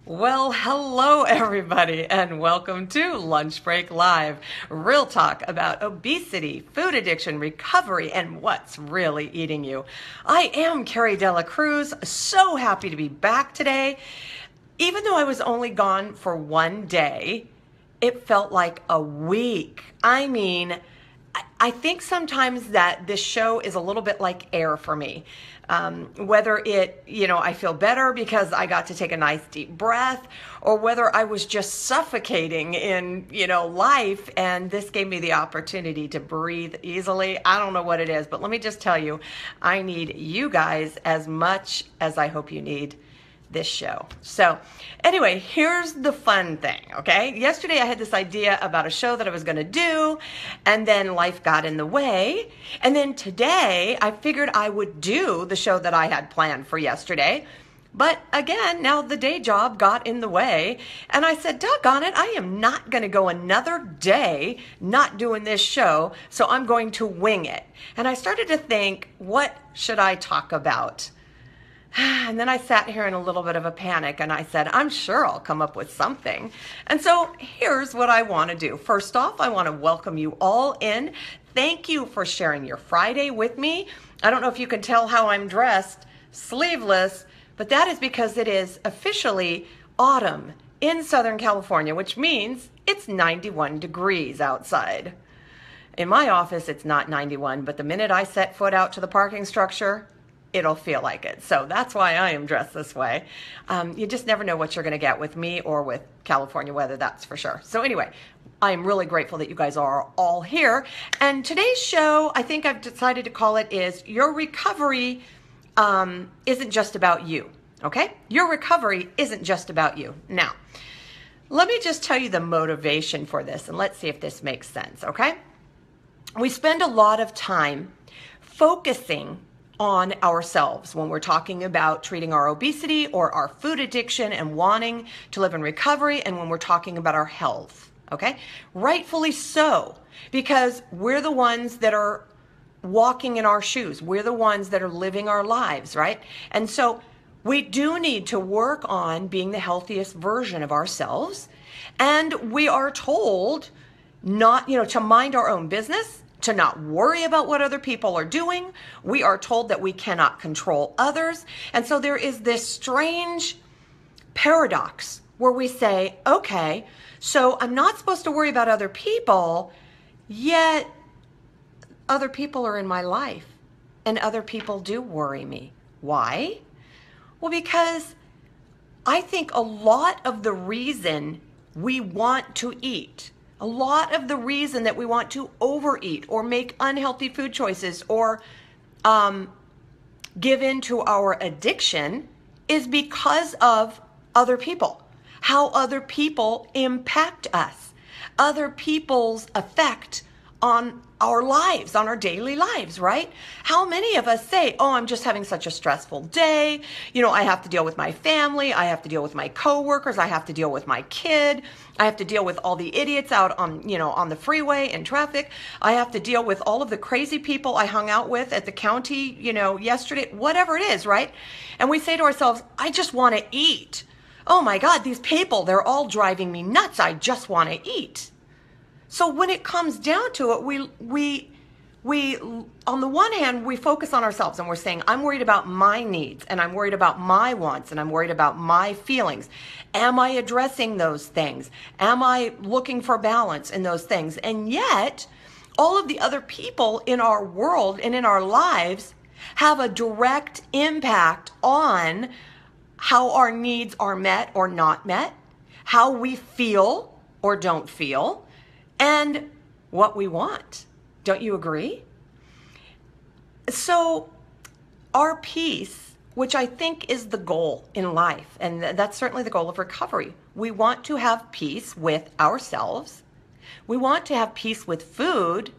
Well, hello everybody, and welcome to Lunchbreak Live. Real talk about obesity, food addiction, recovery, and what's really eating you. I am Carrie Dela Cruz, so happy to be back today. Even though I was only gone for one day, it felt like a week. I think sometimes that this show is a little bit like air for me. Whether I feel better because I got to take a nice deep breath, or whether I was just suffocating in, life, and this gave me the opportunity to breathe easily. I don't know what it is, but let me just tell you, I need you guys as much as I hope you need this show. So anyway, here's the fun thing, okay? Yesterday I had this idea about a show that I was going to do, and then life got in the way. And then today I figured I would do the show that I had planned for yesterday. But again, now the day job got in the way, and I said, doggone it, I am not going to go another day not doing this show, so I'm going to wing it. And I started to think, what should I talk about? And then I sat here in a little bit of a panic, and I said, I'm sure I'll come up with something. And so here's what I want to do. First off, I want to welcome you all in. Thank you for sharing your Friday with me. I don't know if you can tell how I'm dressed, sleeveless, but that is because it is officially autumn in Southern California, which means it's 91 degrees outside. In my office, it's not 91, but the minute I set foot out to the parking structure, it'll feel like it. So that's why I am dressed this way. You just never know what you're going to get with me or with California weather, that's for sure. So anyway, I'm really grateful that you guys are all here. And today's show, I think I've decided to call it is Your Recovery Isn't Just About You, okay? Your recovery isn't just about you. Now, let me just tell you the motivation for this, and let's see if this makes sense, okay? We spend a lot of time focusing on ourselves when we're talking about treating our obesity or our food addiction and wanting to live in recovery, and when we're talking about our health, okay? Rightfully so, because we're the ones that are walking in our shoes. We're the ones that are living our lives, right? And so we do need to work on being the healthiest version of ourselves, and we are told not, to mind our own business, to not worry about what other people are doing. We are told that we cannot control others. And so there is this strange paradox where we say, okay, so I'm not supposed to worry about other people, yet other people are in my life and other people do worry me. Why? Well, because I think a lot of the reason we want to eat, a lot of the reason that we want to overeat or make unhealthy food choices or give in to our addiction is because of other people, how other people impact us, other people's effect on our lives, on our daily lives, right? How many of us say, oh, I'm just having such a stressful day. I have to deal with my family. I have to deal with my coworkers. I have to deal with my kid. I have to deal with all the idiots out on the freeway in traffic. I have to deal with all of the crazy people I hung out with at the county, yesterday, whatever it is, right? And we say to ourselves, I just want to eat. Oh my God, these people, they're all driving me nuts. I just want to eat. So when it comes down to it, we on the one hand, we focus on ourselves and we're saying, I'm worried about my needs and I'm worried about my wants and I'm worried about my feelings. Am I addressing those things? Am I looking for balance in those things? And yet, all of the other people in our world and in our lives have a direct impact on how our needs are met or not met, how we feel or don't feel, and what we want. Don't you agree? So our peace, which I think is the goal in life, and that's certainly the goal of recovery. We want to have peace with ourselves. We want to have peace with food,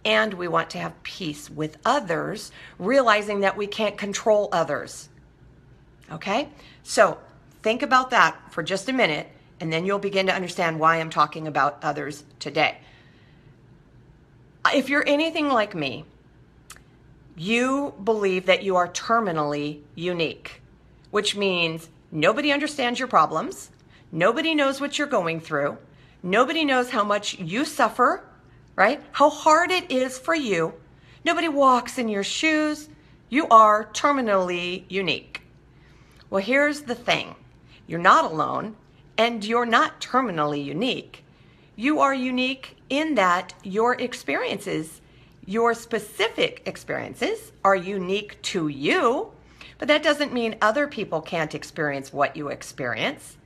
and we want to have peace with others, realizing that we can't control others. Okay? So think about that for just a minute, and then you'll begin to understand why I'm talking about others today. If you're anything like me, you believe that you are terminally unique, which means Nobody understands your problems. Nobody knows what you're going through. Nobody knows how much you suffer, right? How hard it is for you. Nobody walks in your shoes. You are terminally unique. Well, here's the thing. You're not alone, and you're not terminally unique. You are unique in that your experiences, your specific experiences, are unique to you, but that doesn't mean other people can't experience what you experience.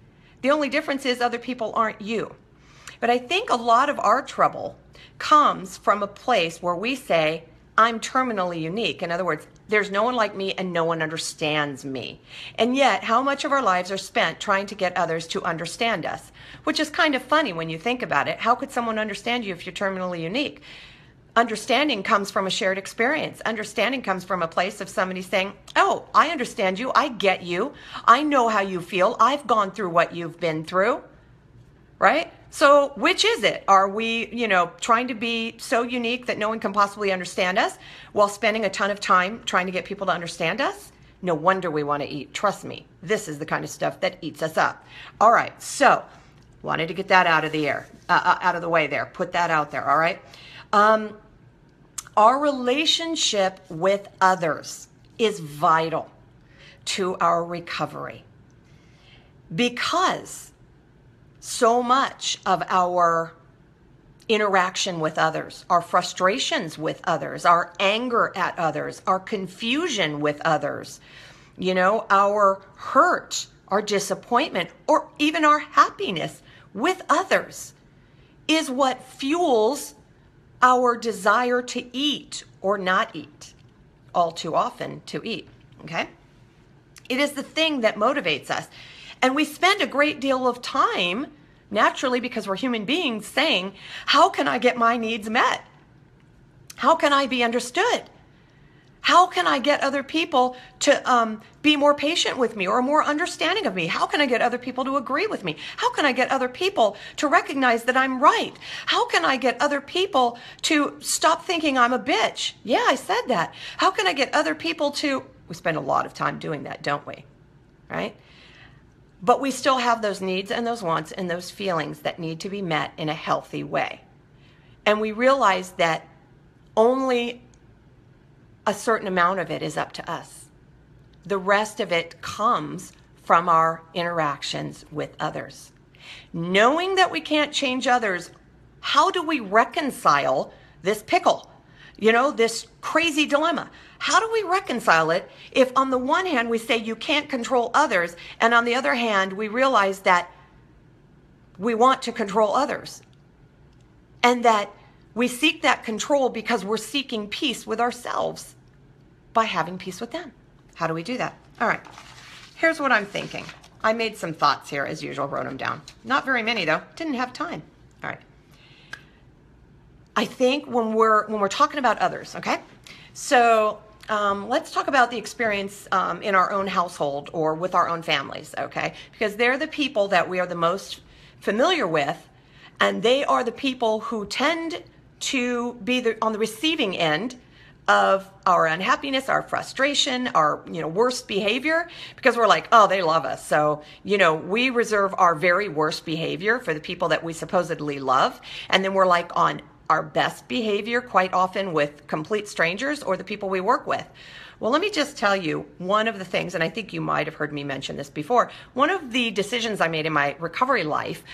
The only difference is other people aren't you. But I think a lot of our trouble comes from a place where we say, I'm terminally unique. In other words, there's no one like me and no one understands me. And yet, how much of our lives are spent trying to get others to understand us? Which is kind of funny when you think about it. How could someone understand you if you're terminally unique? Understanding comes from a shared experience. Understanding comes from a place of somebody saying, oh, I understand you. I get you. I know how you feel. I've gone through what you've been through. Right? So which is it? Are we, trying to be so unique that no one can possibly understand us while spending a ton of time trying to get people to understand us? No wonder we want to eat. Trust me, this is the kind of stuff that eats us up. All right, so wanted to get that out of the air, out of the way there. Put that out there, all right? Our relationship with others is vital to our recovery because so much of our interaction with others, our frustrations with others, our anger at others, our confusion with others, our hurt, our disappointment, or even our happiness with others is what fuels our desire to eat or not eat, all too often to eat, okay? It is the thing that motivates us. And we spend a great deal of time, naturally because we're human beings, saying, how can I get my needs met? How can I be understood? How can I get other people to be more patient with me or more understanding of me? How can I get other people to agree with me? How can I get other people to recognize that I'm right? How can I get other people to stop thinking I'm a bitch? Yeah, I said that. How can I get other people to... We spend a lot of time doing that, don't we? Right? But we still have those needs and those wants and those feelings that need to be met in a healthy way. And we realize that only a certain amount of it is up to us. The rest of it comes from our interactions with others. Knowing that we can't change others, how do we reconcile this pickle? This crazy dilemma. How do we reconcile it if on the one hand we say you can't control others, and on the other hand we realize that we want to control others and that we seek that control because we're seeking peace with ourselves by having peace with them? How do we do that? All right, here's what I'm thinking. I made some thoughts here as usual, wrote them down. Not very many though, didn't have time. All right. I think when we're talking about others, okay? So let's talk about the experience in our own household or with our own families, okay? Because they're the people that we are the most familiar with, and they are the people who tend to be on the receiving end of our unhappiness, our frustration, our worst behavior, because we're like, oh, they love us. So, we reserve our very worst behavior for the people that we supposedly love, and then we're like on our best behavior quite often with complete strangers or the people we work with. Well, let me just tell you one of the things, and I think you might have heard me mention this before, one of the decisions I made in my recovery life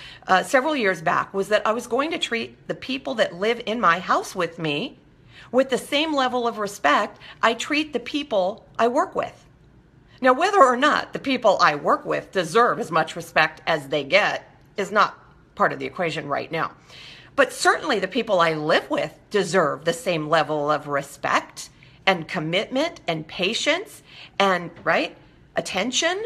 several years back was that I was going to treat the people that live in my house with me with the same level of respect I treat the people I work with. Now, whether or not the people I work with deserve as much respect as they get is not part of the equation right now. But certainly the people I live with deserve the same level of respect and commitment and patience and, attention,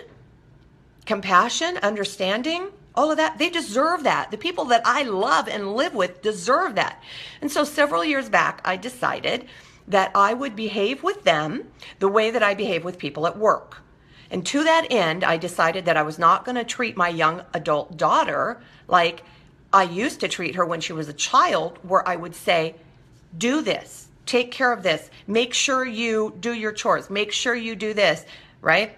compassion, understanding, all of that. They deserve that. The people that I love and live with deserve that. And so several years back, I decided that I would behave with them the way that I behave with people at work. And to that end, I decided that I was not going to treat my young adult daughter like I used to treat her when she was a child, where I would say, do this, take care of this, make sure you do your chores, make sure you do this, right?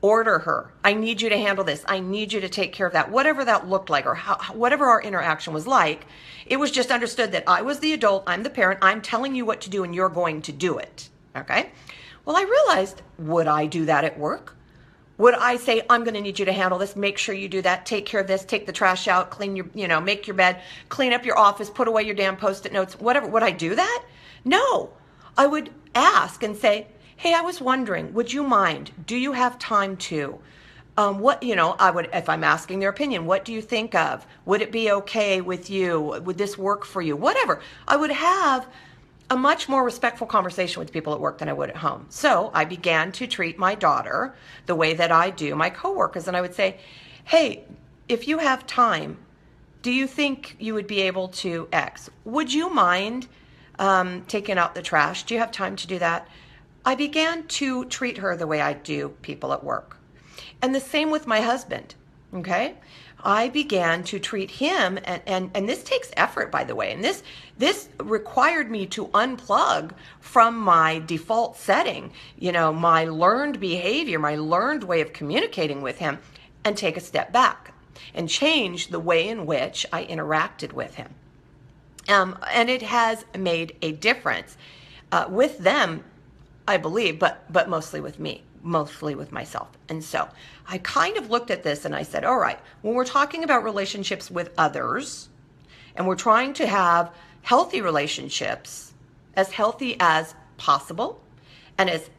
order her. I need you to handle this. I need you to take care of that. Whatever that looked like, or whatever our interaction was like, it was just understood that I was the adult, I'm the parent, I'm telling you what to do and you're going to do it. Okay? Well, I realized, would I do that at work? Would I say, I'm going to need you to handle this, make sure you do that, take care of this, take the trash out, clean your, make your bed, clean up your office, put away your damn Post-it notes, whatever. Would I do that? No. I would ask and say, hey, I was wondering, would you mind? Do you have time to? I would, if I'm asking their opinion, what do you think of? Would it be okay with you? Would this work for you? Whatever. I would have a much more respectful conversation with people at work than I would at home. So I began to treat my daughter the way that I do my coworkers. And I would say, hey, if you have time, do you think you would be able to X? Would you mind taking out the trash? Do you have time to do that? I began to treat her the way I do people at work. And the same with my husband, okay? I began to treat him, and this takes effort, by the way, and this required me to unplug from my default setting, my learned behavior, my learned way of communicating with him, and take a step back and change the way in which I interacted with him. And it has made a difference with them, I believe, but mostly with me, mostly with myself. And so I kind of looked at this and I said, all right, when we're talking about relationships with others and we're trying to have healthy relationships, as healthy as possible and as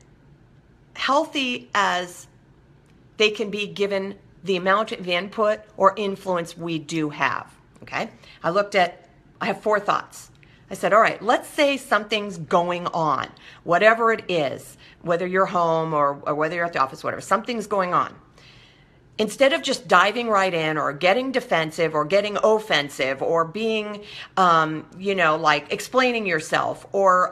healthy as they can be given the amount of input or influence we do have, okay? I have 4 thoughts. I said, all right, let's say something's going on, whatever it is, whether you're home or whether you're at the office, whatever, something's going on. Instead of just diving right in or getting defensive or getting offensive or being, like explaining yourself or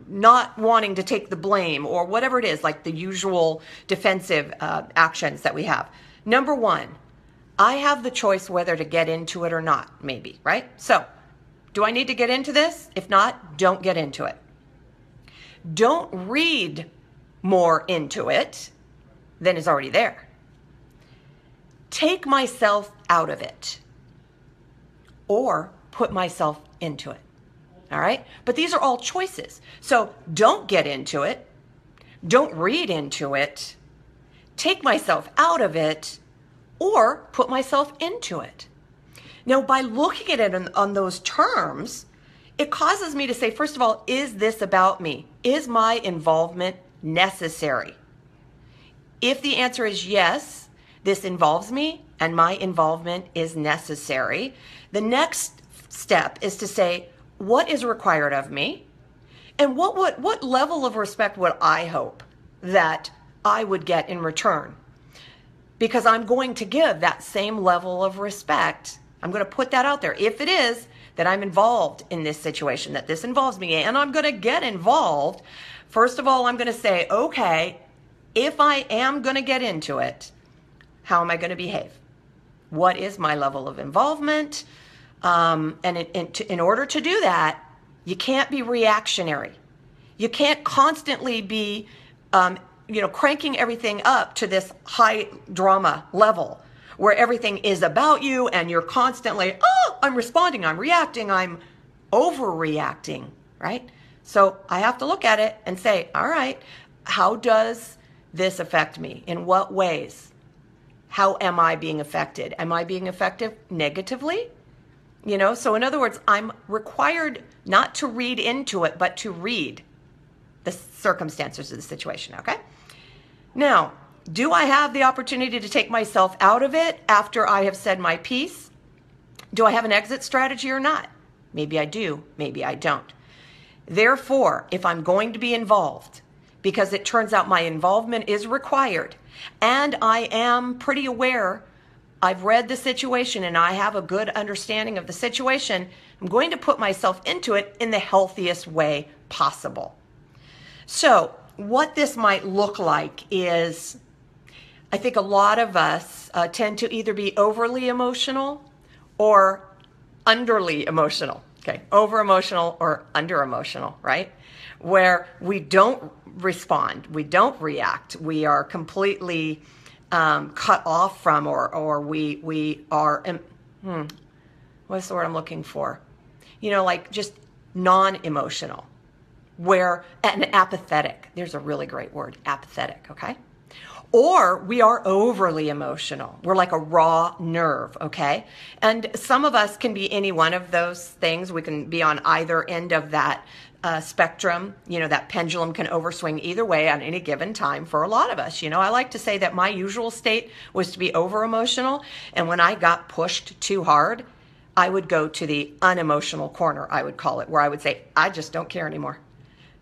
not wanting to take the blame or whatever it is, like the usual defensive actions that we have. Number 1, I have the choice whether to get into it or not, maybe, right? So, do I need to get into this? If not, don't get into it. Don't read more into it than is already there. Take myself out of it or put myself into it. All right? But these are all choices. So don't get into it. Don't read into it. Take myself out of it or put myself into it. Now, by looking at it on those terms, it causes me to say, first of all, is this about me? Is my involvement necessary? If the answer is yes, this involves me and my involvement is necessary, the next step is to say, what is required of me? And what level of respect would I hope that I would get in return? Because I'm going to give that same level of respect. I'm going to put that out there. If it is that I'm involved in this situation, that this involves me, and I'm going to get involved, first of all, I'm going to say, okay, if I am going to get into it, how am I going to behave? What is my level of involvement? And in order to do that, you can't be reactionary. You can't constantly be, cranking everything up to this high drama level where everything is about you and you're constantly, I'm responding, I'm reacting, I'm overreacting, right? So I have to look at it and say, all right, how does this affect me? In what ways? How am I being affected? Am I being affected negatively? So in other words, I'm required not to read into it, but to read the circumstances of the situation, okay? Now, do I have the opportunity to take myself out of it after I have said my piece? Do I have an exit strategy or not? Maybe I do, maybe I don't. Therefore, if I'm going to be involved, because it turns out my involvement is required, and I am pretty aware, I've read the situation and I have a good understanding of the situation, I'm going to put myself into it in the healthiest way possible. So what this might look like is, I think a lot of us tend to either be overly emotional or underly emotional, Okay, over emotional or under emotional, right? Where we don't respond, we don't react, we are completely cut off from, or we are, what's the word I'm looking for? Like just non-emotional, and apathetic. There's a really great word, apathetic, okay? Or we are overly emotional. We're like a raw nerve, okay? And some of us can be any one of those things. We can be on either end of that spectrum. That pendulum can overswing either way on any given time for a lot of us. I like to say that my usual state was to be over emotional. And when I got pushed too hard, I would go to the unemotional corner, I would call it, where I would say, I just don't care anymore.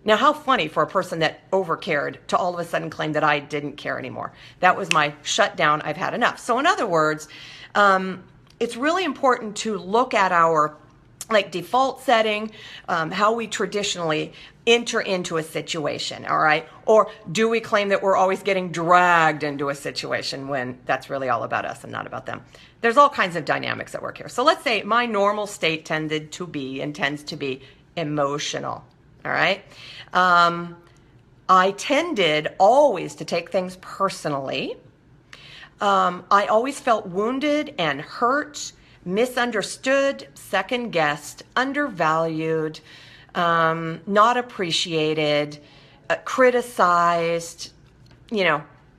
Now, how funny for a person that overcared to all of a sudden claim that I didn't care anymore. That was my shutdown. I've had enough. So in other words, it's really important to look at our default setting, how we traditionally enter into a situation, all right? Or do we claim that we're always getting dragged into a situation when that's really all about us and not about them? There's all kinds of dynamics at work here. So let's say my normal state tends to be emotional. All right. I tended always to take things personally. I always felt wounded and hurt, misunderstood, second-guessed, undervalued, not appreciated, criticized,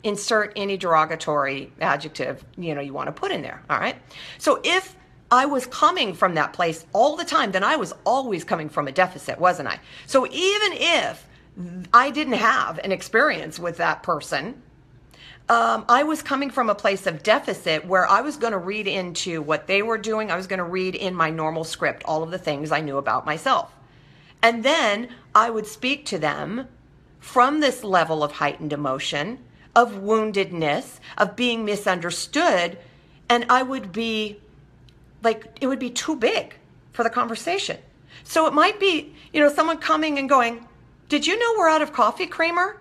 insert any derogatory adjective, you want to put in there. All right. So if I was coming from that place all the time, then I was always coming from a deficit, wasn't I? So even if I didn't have an experience with that person, I was coming from a place of deficit where I was going to read into what they were doing. I was going to read in my normal script all of the things I knew about myself. And then I would speak to them from this level of heightened emotion, of woundedness, of being misunderstood, and I would be it would be too big for the conversation. So it might be, someone coming and going, did you know we're out of coffee creamer?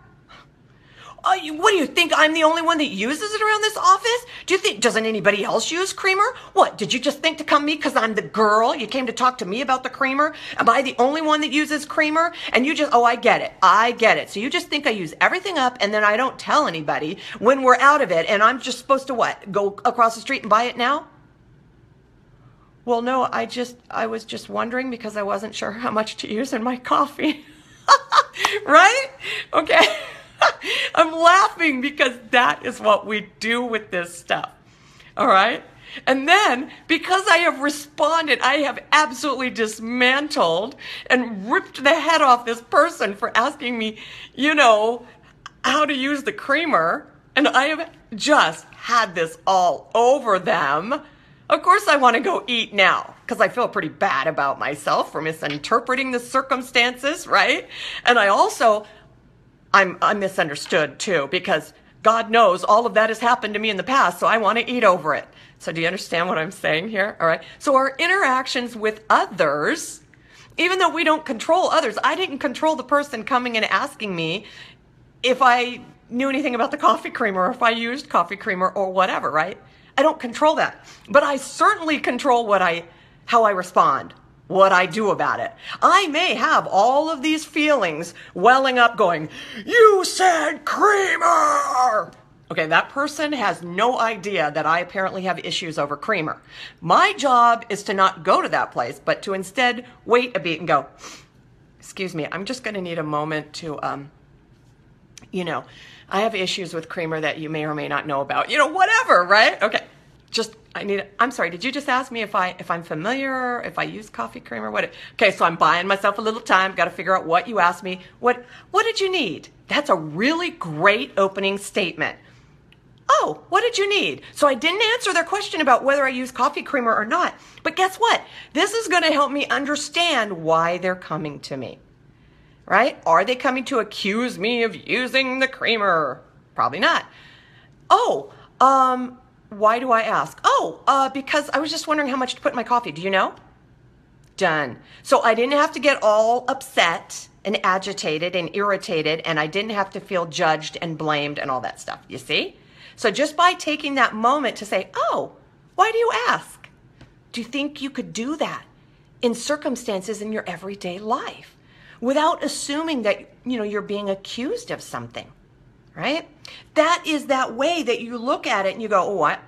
What do you think? I'm the only one that uses it around this office? Doesn't anybody else use creamer? What, did you just think to come to me because I'm the girl? You came to talk to me about the creamer? Am I the only one that uses creamer? And you just, I get it. So you just think I use everything up and then I don't tell anybody when we're out of it and I'm just supposed to what? Go across the street and buy it now? Well, no, I was just wondering because I wasn't sure how much to use in my coffee. Right? Okay. I'm laughing because that is what we do with this stuff. All right? And then, because I have responded, I have absolutely dismantled and ripped the head off this person for asking me, how to use the creamer. And I have just had this all over them. Of course I want to go eat now because I feel pretty bad about myself for misinterpreting the circumstances, right? And I'm misunderstood too because God knows all of that has happened to me in the past, so I want to eat over it. So do you understand what I'm saying here? All right. So our interactions with others, even though we don't control others, I didn't control the person coming and asking me if I knew anything about the coffee creamer or if I used coffee creamer or whatever, right? I don't control that, but I certainly control how I respond, what I do about it. I may have all of these feelings welling up going, you said creamer. Okay, that person has no idea that I apparently have issues over creamer. My job is to not go to that place, but to instead wait a beat and go, excuse me, I'm just going to need a moment to, I have issues with creamer that you may or may not know about, whatever, right? Okay. I'm sorry, did you just ask me if I'm familiar, if I use coffee creamer? Okay, so I'm buying myself a little time, got to figure out what you asked me. What did you need? That's a really great opening statement. Oh, what did you need? So I didn't answer their question about whether I use coffee creamer or not. But guess what? This is going to help me understand why they're coming to me. Right? Are they coming to accuse me of using the creamer? Probably not. Why do I ask? Because I was just wondering how much to put in my coffee. Do you know? Done. So I didn't have to get all upset and agitated and irritated, and I didn't have to feel judged and blamed and all that stuff. You see? So just by taking that moment to say, why do you ask? Do you think you could do that in circumstances in your everyday life without assuming that, you're being accused of something, right? That is that way that you look at it and you go, oh, what?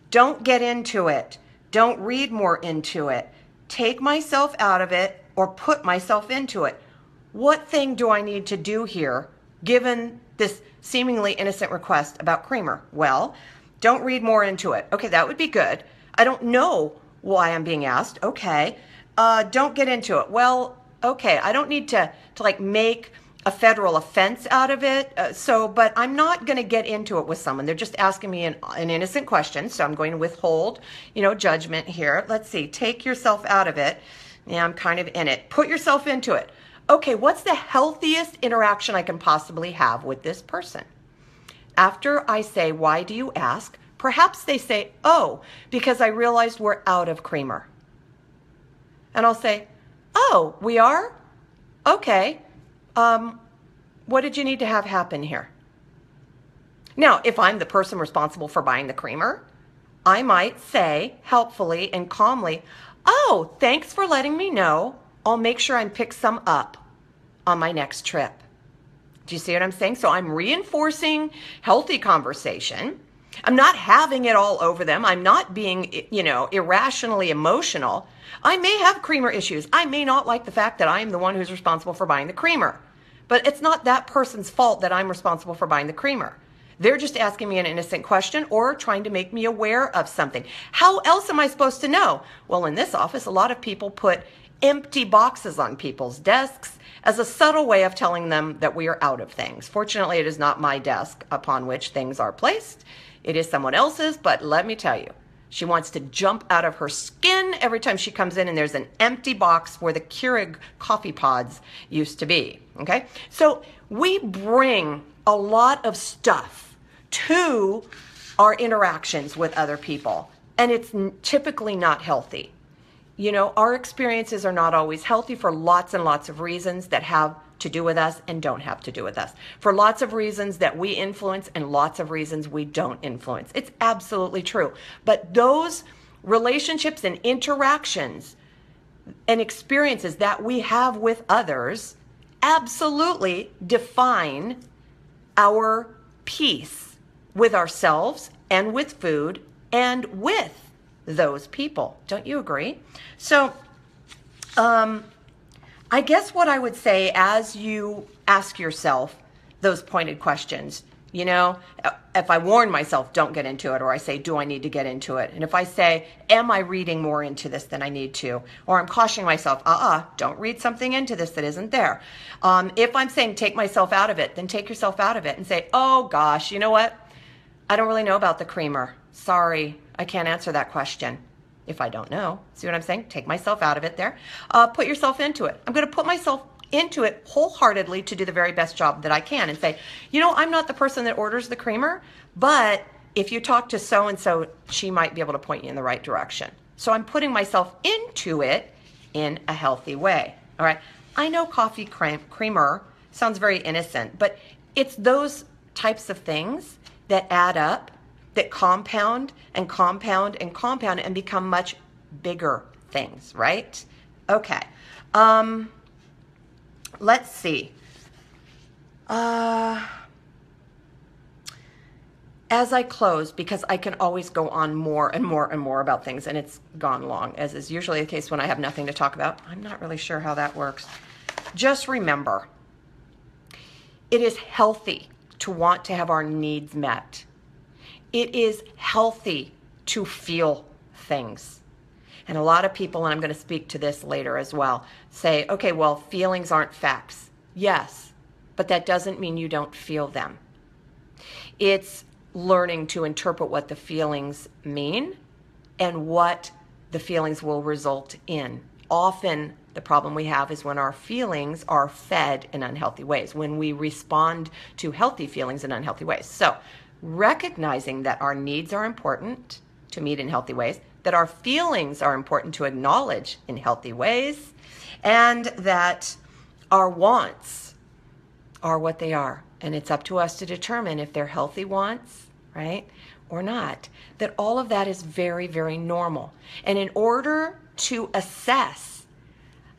Don't get into it. Don't read more into it. Take myself out of it or put myself into it. What thing do I need to do here given this seemingly innocent request about creamer? Well, don't read more into it. Okay, that would be good. I don't know why I'm being asked. Okay. Don't get into it. Well, okay. I don't need to like make a federal offense out of it. But I'm not going to get into it with someone. They're just asking me an innocent question. So I'm going to withhold, judgment here. Let's see. Take yourself out of it. Yeah, I'm kind of in it. Put yourself into it. Okay, what's the healthiest interaction I can possibly have with this person? After I say, why do you ask? Perhaps they say, oh, because I realized we're out of creamer. And I'll say, oh, we are? Okay. What did you need to have happen here? Now, if I'm the person responsible for buying the creamer, I might say helpfully and calmly, oh, thanks for letting me know. I'll make sure I pick some up on my next trip. Do you see what I'm saying? So I'm reinforcing healthy conversation. I'm not having it all over them. I'm not being, irrationally emotional. I may have creamer issues. I may not like the fact that I am the one who's responsible for buying the creamer. But it's not that person's fault that I'm responsible for buying the creamer. They're just asking me an innocent question or trying to make me aware of something. How else am I supposed to know? Well, in this office, a lot of people put empty boxes on people's desks as a subtle way of telling them that we are out of things. Fortunately, it is not my desk upon which things are placed. It is someone else's, but let me tell you, she wants to jump out of her skin every time she comes in and there's an empty box where the Keurig coffee pods used to be, okay? So we bring a lot of stuff to our interactions with other people, and it's typically not healthy. Our experiences are not always healthy for lots and lots of reasons that have to do with us and don't have to do with us. For lots of reasons that we influence and lots of reasons we don't influence. It's absolutely true. But those relationships and interactions and experiences that we have with others absolutely define our peace with ourselves and with food and with those people. Don't you agree? So, I guess what I would say as you ask yourself those pointed questions, if I warn myself, don't get into it, or I say, do I need to get into it? And if I say, am I reading more into this than I need to? Or I'm cautioning myself, don't read something into this that isn't there. If I'm saying take myself out of it, then take yourself out of it and say, oh gosh, you know what? I don't really know about the creamer. Sorry, I can't answer that question. If I don't know, see what I'm saying? Take myself out of it there. Put yourself into it. I'm going to put myself into it wholeheartedly to do the very best job that I can and say, I'm not the person that orders the creamer, but if you talk to so-and-so, she might be able to point you in the right direction. So I'm putting myself into it in a healthy way. All right. I know coffee creamer sounds very innocent, but it's those types of things that add up, that compound and compound and compound and become much bigger things, right? Okay. Let's see. As I close, because I can always go on more and more and more about things, and it's gone long, as is usually the case when I have nothing to talk about. I'm not really sure how that works. Just remember, it is healthy to want to have our needs met. It is healthy to feel things. And a lot of people, and I'm going to speak to this later as well, say, okay, well, feelings aren't facts. Yes, but that doesn't mean you don't feel them. It's learning to interpret what the feelings mean and what the feelings will result in. Often the problem we have is when our feelings are fed in unhealthy ways, when we respond to healthy feelings in unhealthy ways. So recognizing that our needs are important to meet in healthy ways, that our feelings are important to acknowledge in healthy ways, and that our wants are what they are. And it's up to us to determine if they're healthy wants, right, or not. That all of that is very, very normal. And in order to assess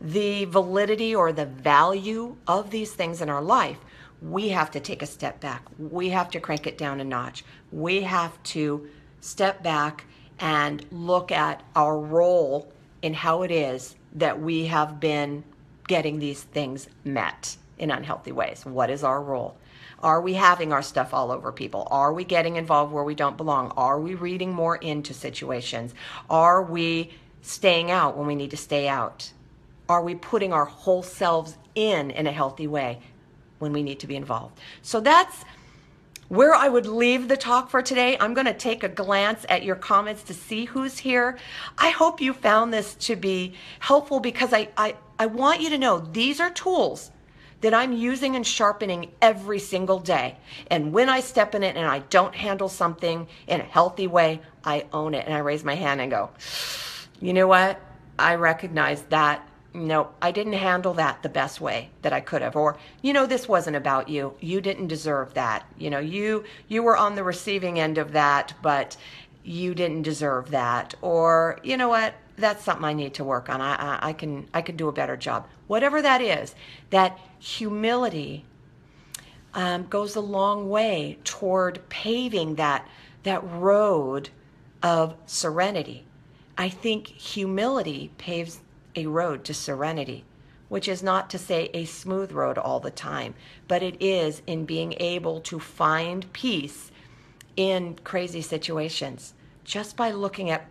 the validity or the value of these things in our life, we have to take a step back. We have to crank it down a notch. We have to step back and look at our role in how it is that we have been getting these things met in unhealthy ways. What is our role? Are we having our stuff all over people? Are we getting involved where we don't belong? Are we reading more into situations? Are we staying out when we need to stay out? Are we putting our whole selves in a healthy way when we need to be involved? So that's where I would leave the talk for today. I'm going to take a glance at your comments to see who's here. I hope you found this to be helpful, because I want you to know these are tools that I'm using and sharpening every single day. And when I step in it and I don't handle something in a healthy way, I own it and I raise my hand and go, you know what? I recognize that. No, I didn't handle that the best way that I could have. Or, this wasn't about you. You didn't deserve that. You were on the receiving end of that, but you didn't deserve that. Or, you know what? That's something I need to work on. I can do a better job. Whatever that is, that humility goes a long way toward paving that road of serenity. I think humility paves a road to serenity, which is not to say a smooth road all the time, but it is in being able to find peace in crazy situations just by looking at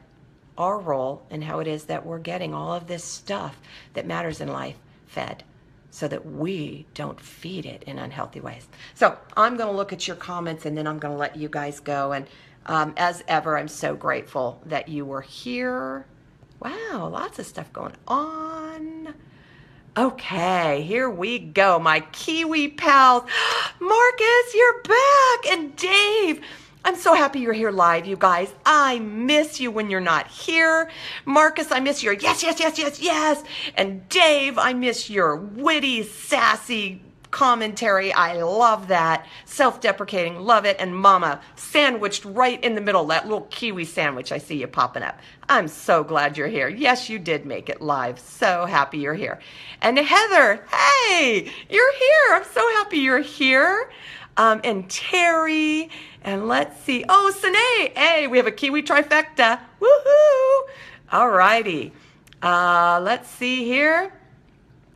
our role and how it is that we're getting all of this stuff that matters in life fed, so that we don't feed it in unhealthy ways. So I'm going to look at your comments and then I'm going to let you guys go. And as ever, I'm so grateful that you were here. Wow, lots of stuff going on. Okay, here we go. My Kiwi pals. Marcus, you're back. And Dave, I'm so happy you're here live, you guys. I miss you when you're not here. Marcus, I miss your yes, yes, yes, yes, yes. And Dave, I miss your witty, sassy commentary. I love that. Self-deprecating, love it. And Mama, sandwiched right in the middle, that little kiwi sandwich I see you popping up. I'm so glad you're here. Yes, you did make it live. So happy you're here. And Heather, hey, you're here. I'm so happy you're here. And Terry, and let's see. Oh, Sine, hey, we have a Kiwi trifecta. Woohoo! All righty. Let's see here.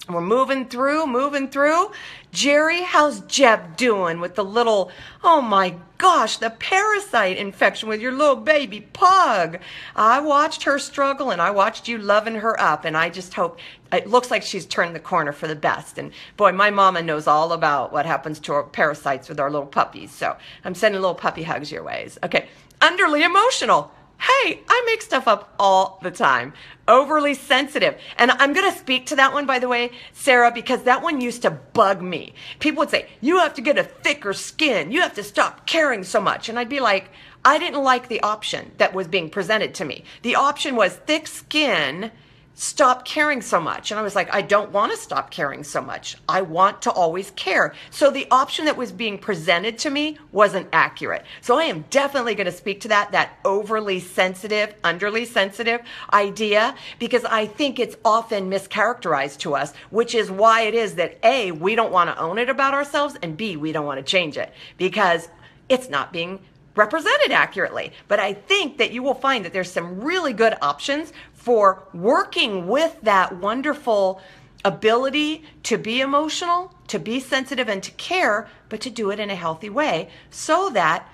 We're moving through. Jerry, how's Jeb doing with the little, oh my gosh, the parasite infection with your little baby pug? I watched her struggle and I watched you loving her up, and I just hope, it looks like she's turned the corner for the best. And boy, my mama knows all about what happens to our parasites with our little puppies. So I'm sending little puppy hugs your ways. Okay, underly emotional. Hey, I make stuff up all the time. Overly sensitive. And I'm going to speak to that one, by the way, Sarah, because that one used to bug me. People would say, you have to get a thicker skin. You have to stop caring so much. And I'd be like, I didn't like the option that was being presented to me. The option was thick skin, stop caring so much. And I was like, I don't want to stop caring so much. I want to always care. So the option that was being presented to me wasn't accurate. So I am definitely going to speak to that overly sensitive, underly sensitive idea, because I think it's often mischaracterized to us, which is why it is that A, we don't want to own it about ourselves, and B, we don't want to change it because it's not being represented accurately. But I think that you will find that there's some really good options for working with that wonderful ability to be emotional, to be sensitive, and to care, but to do it in a healthy way so that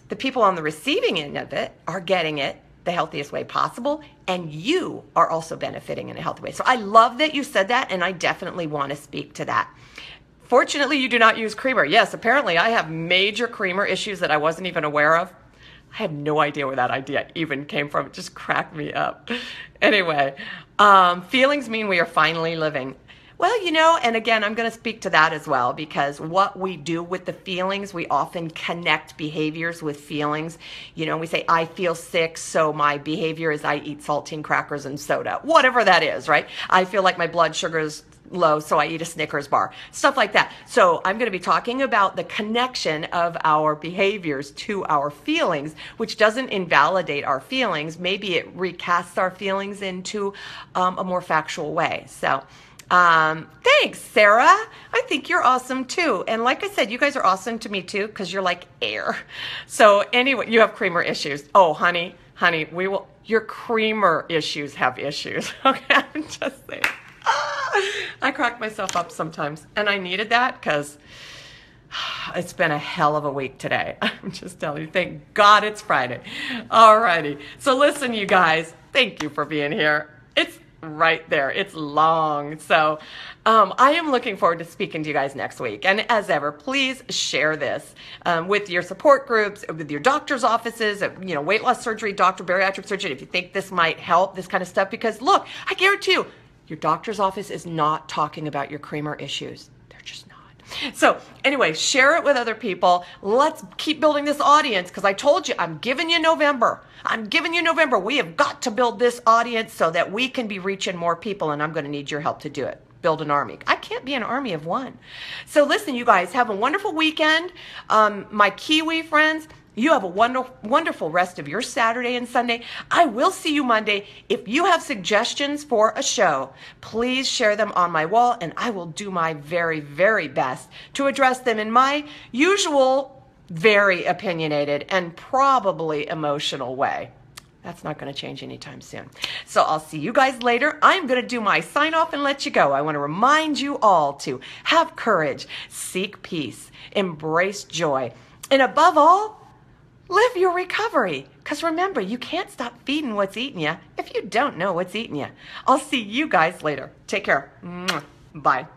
the people on the receiving end of it are getting it the healthiest way possible, and you are also benefiting in a healthy way. So I love that you said that, and I definitely want to speak to that. Fortunately, you do not use creamer. Yes, apparently I have major creamer issues that I wasn't even aware of. I had no idea where that idea even came from. It just cracked me up. Anyway, feelings mean we are finally living. Well, and again, I'm going to speak to that as well, because what we do with the feelings, we often connect behaviors with feelings. We say, I feel sick, so my behavior is I eat saltine crackers and soda, whatever that is, right? I feel like my blood sugar is low, so I eat a Snickers bar, stuff like that. So I'm going to be talking about the connection of our behaviors to our feelings, which doesn't invalidate our feelings. Maybe it recasts our feelings into a more factual way. So thanks, Sarah. I think you're awesome too. And like I said, you guys are awesome to me too, because you're like air. So anyway, you have creamer issues. Oh, honey, your creamer issues have issues. Okay, I'm just saying. I crack myself up sometimes, and I needed that because it's been a hell of a week today. I'm just telling you, thank God it's Friday. Alrighty. So listen, you guys, thank you for being here. It's right there. It's long. So I am looking forward to speaking to you guys next week. And as ever, please share this with your support groups, with your doctor's offices, weight loss surgery, doctor, bariatric surgery, if you think this might help, this kind of stuff. Because look, I guarantee you, your doctor's office is not talking about your creamer issues. They're just not. So anyway, share it with other people. Let's keep building this audience, because I told you, I'm giving you November. We have got to build this audience so that we can be reaching more people, and I'm going to need your help to do it. Build an army. I can't be an army of one. So listen, you guys, have a wonderful weekend. My Kiwi friends, you have a wonderful rest of your Saturday and Sunday. I will see you Monday. If you have suggestions for a show, please share them on my wall, and I will do my very, very best to address them in my usual, very opinionated and probably emotional way. That's not going to change anytime soon. So I'll see you guys later. I'm going to do my sign off and let you go. I want to remind you all to have courage, seek peace, embrace joy, and above all, live your recovery. Because remember, you can't stop feeding what's eating you if you don't know what's eating you. I'll see you guys later. Take care. Bye.